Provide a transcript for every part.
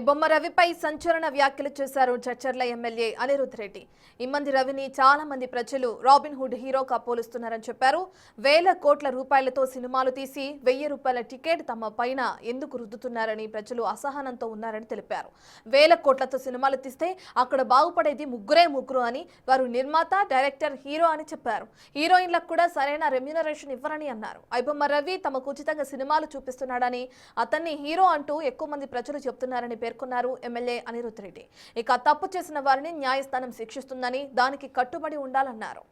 బొమ్మ రవిపై సంచలన వ్యాఖ్యలు చేశారు చచ్చర్ల ఎమ్మెల్యే అనిరుద్ రెడ్డి. ఇమ్మంది రవిని చాలా మంది ప్రజలు రాబిన్ హుడ్ హీరోగా పోలుస్తున్నారని చెప్పారు. వేల కోట్ల రూపాయలతో సినిమాలు తీసి 1000 రూపాయల టికెట్ తమ పైన ఎందుకు రుద్దుతున్నారని ప్రజలు అసహనంతో ఉన్నారని తెలిపారు. వేల కోట్లతో సినిమాలు తీస్తే అక్కడ బాగుపడేది ముగ్గురు అని, వారు నిర్మాత, డైరెక్టర్, హీరో అని చెప్పారు. హీరోయిన్లకు కూడా సరైన రెమ్యూనరేషన్ ఇవ్వరని అన్నారు. బొమ్మ రవి తమకు ఉచితంగా సినిమాలు చూపిస్తున్నాడని, అతన్ని హీరో అంటూ ఎక్కువ మంది ప్రజలు చెప్తున్నారని పేర్కొన్నారు ఎమ్మెల్యే అనిరుద్ రెడ్డి. ఇక తప్పు చేసిన వారిని న్యాయస్థానం శిక్షిస్తుందని, దానికి కట్టుబడి ఉండాలన్నారు.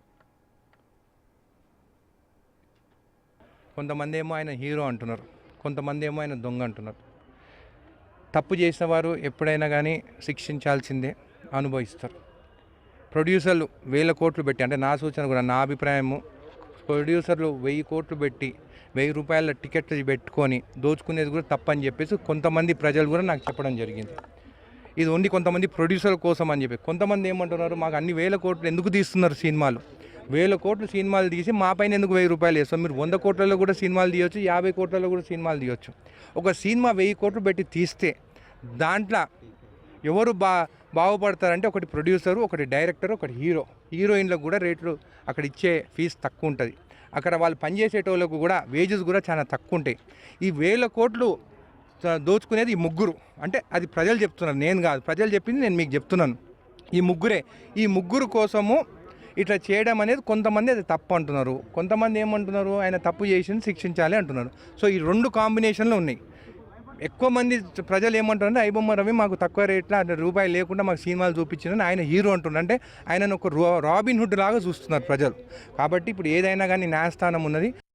కొంతమంది ఏమో ఆయన హీరో అంటున్నారు, కొంతమంది ఏమో ఆయన దొంగ అంటున్నారు. తప్పు చేసిన వారు ఎప్పుడైనా కానీ శిక్షించాల్సిందే, అనుభవిస్తారు. ప్రొడ్యూసర్లు 1000 కోట్లు పెట్టి, అంటే నా సూచన కూడా, నా అభిప్రాయము, ప్రొడ్యూసర్లు 1000 కోట్లు పెట్టి 1000 రూపాయల టికెట్లు పెట్టుకొని దోచుకునేది కూడా తప్పని చెప్పేసి కొంతమంది ప్రజలు కూడా నాకు చెప్పడం జరిగింది. ఇది ఓన్లీ కొంతమంది ప్రొడ్యూసర్ కోసం అని చెప్పి. కొంతమంది ఏమంటున్నారు, మాకు అన్ని 1000 కోట్లు ఎందుకు తీస్తున్నారు సినిమాలు, 1000 కోట్లు సినిమాలు తీసి మా పైన ఎందుకు 1000 రూపాయలు వేస్తాం, మీరు 100 కోట్లలో కూడా సినిమాలు తీయొచ్చు, 50 కోట్లలో కూడా సినిమాలు తీయొచ్చు. ఒక సినిమా 1000 కోట్లు పెట్టి తీస్తే దాంట్లో ఎవరు బాగుపడతారంటే ఒకటి ప్రొడ్యూసరు, ఒకటి డైరెక్టరు, ఒకటి హీరోయిన్లకు కూడా రేట్లు అక్కడ ఇచ్చే ఫీజు తక్కువ ఉంటుంది. అక్కడ వాళ్ళు పనిచేసేటోళ్ళకు కూడా వేజెస్ కూడా చాలా తక్కువ ఉంటాయి. ఈ 1000 కోట్లు దోచుకునేది ఈ ముగ్గురు. అంటే అది ప్రజలు చెప్తున్నారు, నేను కాదు, ప్రజలు చెప్పింది నేను మీకు చెప్తున్నాను. ఈ ముగ్గురే. ఈ ముగ్గురు కోసము ఇట్లా చేయడం అనేది కొంతమంది అది తప్పు అంటున్నారు, కొంతమంది ఏమంటున్నారు ఆయన తప్పు చేసి శిక్షించాలి అంటున్నారు. సో ఈ 2 కాంబినేషన్లు ఉన్నాయి. ఎక్కువ మంది ప్రజలు ఏమంటారంటే బొమ్మ రవి మాకు తక్కువ రేట్లో రూపాయలు లేకుండా మాకు సినిమాలు చూపించిందని ఆయన హీరో అంటున్నారు. అంటే ఆయనను ఒక రాబిన్ హుడ్ లాగా చూస్తున్నారు ప్రజలు. కాబట్టి ఇప్పుడు ఏదైనా కానీ న్యాయస్థానం ఉన్నది.